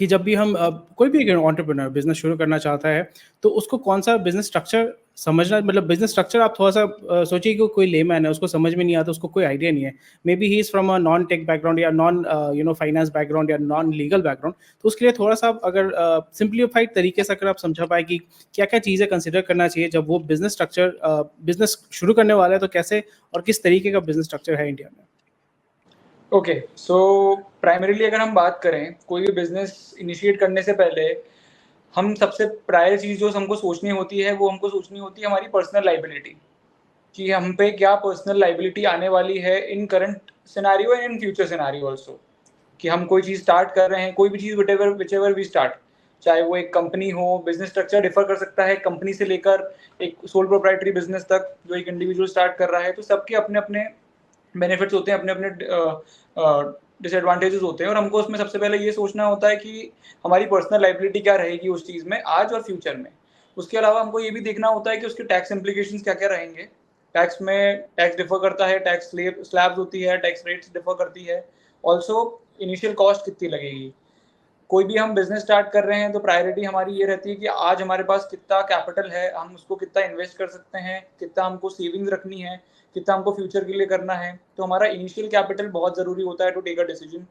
कि जब भी हम कोई भी एंटरप्रेन्योर बिज़नेस शुरू करना चाहता है, तो उसको कौन-सा बिज़नेस स्ट्रक्चर समझना मतलब बिज़नेस स्ट्रक्चर आप थोड़ा-सा सोचिए कि कोई लेमैन है, उसको समझ में नहीं आता, उसको कोई आइडिया नहीं है। Maybe he is from a non tech background या नॉन फाइनेंस बैकग्राउंड या नॉन लीगल बैकग्राउंड, तो उसके लिए थोड़ा-सा आप अगर सिम्प्लीफाइड तरीके से अगर आप समझा पाएँ कि क्या-क्या चीज़ें कंसिडर करना चाहिए जब वो बिज़नेस स्ट्रक्चर बिज़नेस शुरू करने वाला है, तो कैसे और किस तरीके का बिज़नेस स्ट्रक्चर है इंडिया में? ओके, सो प्राइमरीली अगर हम बात करें कोई भी बिजनेस इनिशिएट करने से पहले हम सबसे प्रायर चीज़ जो हमको सोचनी होती है वो हमको सोचनी होती है हमारी पर्सनल लाइबिलिटी, कि हम पे क्या पर्सनल लाइबिलिटी आने वाली है in current scenario and in future scenario also. कि हम कोई चीज़ स्टार्ट कर रहे हैं, कोई भी चीज़ व्हिचएवर वी स्टार्ट, चाहे वो एक कंपनी हो, बिजनेस स्ट्रक्चर डिफर कर सकता है कंपनी से लेकर एक सोल प्रोप्राइटरी बिजनेस तक जो एक इंडिविजुअल स्टार्ट कर रहा है, तो सबके अपने अपने बेनिफिट्स होते हैं, अपने अपने डिसएडवांटेजेस होते हैं, और हमको उसमें सबसे पहले ये सोचना होता है कि हमारी पर्सनल लाइबिलिटी क्या रहेगी उस चीज़ में आज और फ्यूचर में। उसके अलावा हमको ये भी देखना होता है कि उसके टैक्स इम्प्लीकेशंस क्या क्या रहेंगे। टैक्स में टैक्स डिफर करता है, टैक्स स्लैब्स होती है, टैक्स रेट्स डिफर करती है, ऑल्सो इनिशियल कॉस्ट कितनी लगेगी। कोई भी हम बिजनेस स्टार्ट कर रहे हैं तो प्रायोरिटी हमारी ये रहती है कि आज हमारे पास कितना कैपिटल है, हम उसको कितना इन्वेस्ट कर सकते हैं, कितना हमको सेविंग्स रखनी है, कितना हमको फ्यूचर के लिए करना है। तो हमारा इनिशियल कैपिटल बहुत ज़रूरी होता है to take a decision.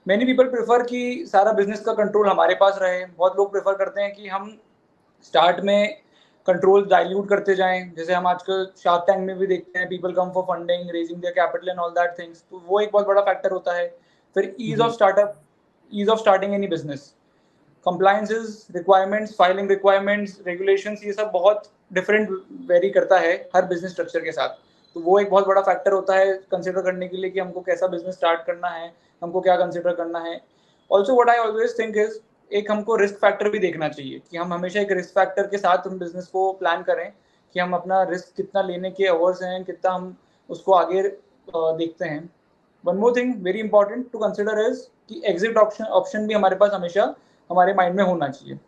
Many people prefer कि सारा बिजनेस का कंट्रोल हमारे पास रहे। बहुत लोग प्रेफर करते हैं कि हम स्टार्ट में कंट्रोल डाइल्यूट करते जाएं, जैसे हम आजकल शार्क टैंक में भी देखते हैं, people come for funding, raising their capital and all that things, तो वो एक बहुत बड़ा फैक्टर होता है। फिर हुँ, ease of starting any business, compliances requirements, filing requirements, regulations, ये सब बहुत डिफरेंट वेरी करता है हर बिजनेस स्ट्रक्चर के साथ। तो वो एक बहुत बड़ा फैक्टर होता है कंसिडर करने के लिए कि हमको कैसा बिजनेस स्टार्ट करना है, हमको क्या कंसिडर करना है। Also what I always think is एक हमको रिस्क फैक्टर भी देखना चाहिए, कि हम हमेशा एक रिस्क फैक्टर के साथ हम बिजनेस को प्लान करें, कि हम अपना रिस्क कितना लेने के अवर्स हैं, कितना हम उसको आगे देखते हैं। One more thing very important to consider is कि एग्जिट ऑप्शन भी हमारे पास हमेशा हमारे माइंड में होना चाहिए। And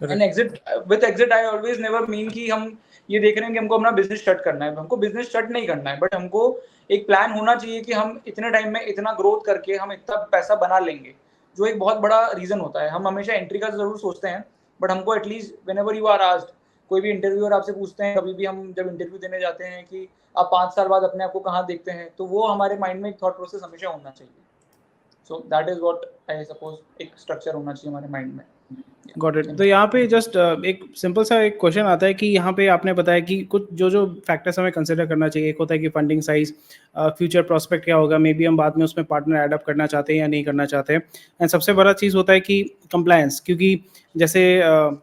correct. Exit, with exit I always never mean कि हम ये देख रहे हैं कि हमको अपना बिजनेस शट करना है। हमको बिजनेस शट नहीं करना है, बट हमको एक प्लान होना चाहिए कि हम इतने टाइम में इतना ग्रोथ करके हम इतना पैसा बना लेंगे, जो एक बहुत बड़ा रीजन होता है। हम हमेशा एंट्री का जरूर सोचते हैं, बट हमको at least whenever you are asked, कोई भी इंटरव्यूअर आपसे पूछते हैं कभी भी, हम जब इंटरव्यू देने जाते हैं कि आप 5 साल बाद अपने आप को कहाँ देखते हैं, तो वो हमारे माइंड में एक थॉट प्रोसेस हमेशा होना चाहिए। So that is what I suppose एक स्ट्रक्चर होना चाहिए हमारे माइंड में। Got it. तो यहाँ पे जस्ट एक सिंपल सा एक क्वेश्चन आता है कि यहाँ पे आपने बताया कि कुछ जो जो फैक्टर्स हमें कंसिडर करना चाहिए। एक होता है कि फंडिंग साइज, फ्यूचर प्रोस्पेक्ट क्या होगा, मे बी हम बाद में उसमें पार्टनर ऐड अप करना चाहते हैं या नहीं करना चाहते हैं, एंड सबसे बड़ा चीज़ होता है कि कंप्लायंस, क्योंकि जैसे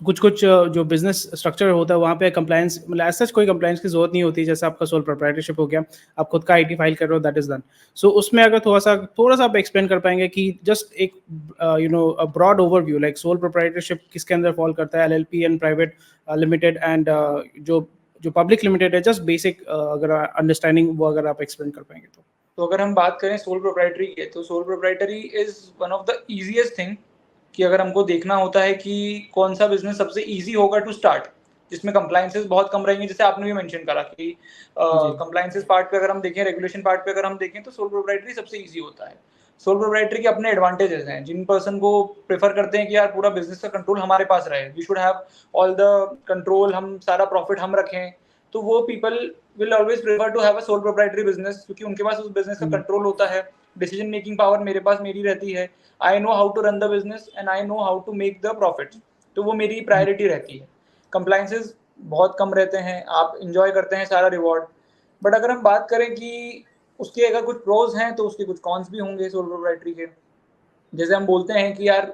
कुछ-कुछ जो बिज़नेस स्ट्रक्चर होता है वहाँ पे कंप्लायंस मतलब एज़ सच कोई कंप्लायंस की ज़रूरत नहीं होती। जैसे आपका सोल प्रोप्राइटरशिप हो गया, आप खुद का आईटी फाइल कर रहे हो, दैट इज़ डन। सो उसमें अगर थोड़ा-सा आप एक्सप्लेन कर पाएँगे कि जस्ट एक a broad overview like sole proprietorship किसके अंदर फॉल करता है, LLP and private limited and जो जो पब्लिक लिमिटेड है, जस्ट बेसिक अगर अंडरस्टैंडिंग वो अगर आप एक्सप्लेन कर पाएँगे तो? तो अगर हम बात करें सोल प्रोप्राइटरी की, तो sole proprietary is one of the easiest thing, कि अगर हमको देखना होता है कि कौन सा बिजनेस सबसे इजी होगा टू स्टार्ट, जिसमें कंप्लायंसेस बहुत कम रहेंगे, जैसे आपने भी मेंशन करा कि जी, कंप्लायंसेस पार्ट पे अगर हम देखें, रेगुलेशन पार्ट पे अगर हम देखें, तो सोल प्रोप्राइटरी सबसे इजी होता है। सोल प्रोप्राइटरी के अपने एडवांटेजेस हैं, जिन पर्सन को प्रेफर करते हैं कि यार पूरा बिजनेस का कंट्रोल हमारे पास रहे, we should have all the control, हम सारा प्रॉफिट हम रखें, तो वो people will always prefer to have a sole proprietary business, क्योंकि उनके पास उस बिजनेस का हुँ, कंट्रोल होता है, डिसीजन मेकिंग पावर मेरे पास मेरी रहती है, I know how to run the business and I know how to make the profit, तो वो मेरी हुँ, प्रायोरिटी रहती है। कंप्लायंसेस बहुत कम रहते हैं, आप इंजॉय करते हैं सारा रिवॉर्ड। बट अगर हम बात करें कि उसके अगर कुछ प्रोज हैं, तो उसके कुछ कॉन्स भी होंगे सोल प्रोप्राइटरी के। जैसे हम बोलते हैं कि यार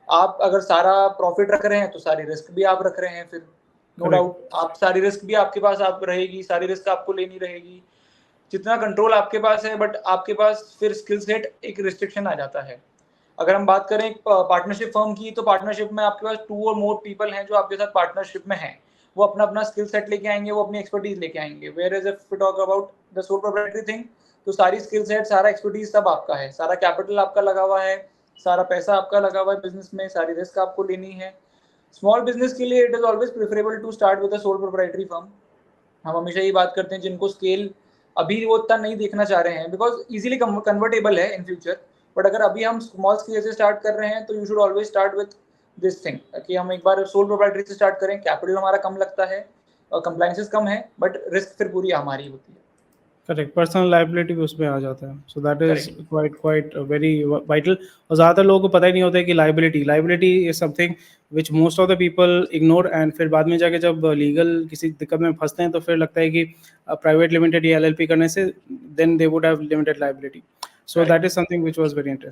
आप अगर सारा प्रॉफिट रख रहे हैं, तो सारी रिस्क भी आप रख रहे हैं, फिर नो करेक्ट, डाउट आप सारी रिस्क भी आपके पास आप रहेगी, सारी रिस्क आपको लेनी रहेगी। जितना कंट्रोल आपके पास है, बट आपके पास फिर स्किल सेट एक रिस्ट्रिक्शन आ जाता है। अगर हम बात करें पार्टनरशिप फर्म की, तो पार्टनरशिप में आपके पास 2 और मोर पीपल हैं जो आपके साथ पार्टनरशिप में हैं। वो अपना-अपना स्किल सेट लेके आएँगे, वो अपनी एक्सपर्टीज़ लेके आएँगे। Whereas if we talk about the sole proprietary thing, तो सारी स्किल सेट, सारा एक्सपर्टीज़ सब आपका है, सारा कैपिटल आपका लगा हुआ है, सारा पैसा आपका लगा हुआ है बिज़नेस में, सारी रिस्क आपको लेनी है। स्मॉल बिज़नेस के लिए it is always preferable to start with a sole proprietary firm. हम हमेशा ये बात करते हैं जिनको स्केल अभी वो उतना नहीं देखना चाह रहे हैं, बिकॉज इजीली कन्वर्टेबल है इन फ्यूचर, बट अगर अभी हम स्मॉल स्केल से स्टार्ट कर रहे हैं तो you should always start with this thing कि हम एक बार सोल प्रोप्राइटरी से स्टार्ट करें, कैपिटल हमारा कम लगता है और कंप्लायंसेस कम है, बट रिस्क फिर पूरी हमारी होती है। करेक्ट, पर्सनल लायबिलिटी भी उसमें आ जाता है, so that is correct. Quite very vital. और ज़्यादातर लोगों को पता ही नहीं होता है कि liability is something which most of the people ignore, and फिर बाद में जाके जब लीगल किसी दिक्कत में फंसते हैं तो फिर लगता है कि प्राइवेट लिमिटेड या LLP करने से then they would have limited liability, so that correct. Is something which was very interesting.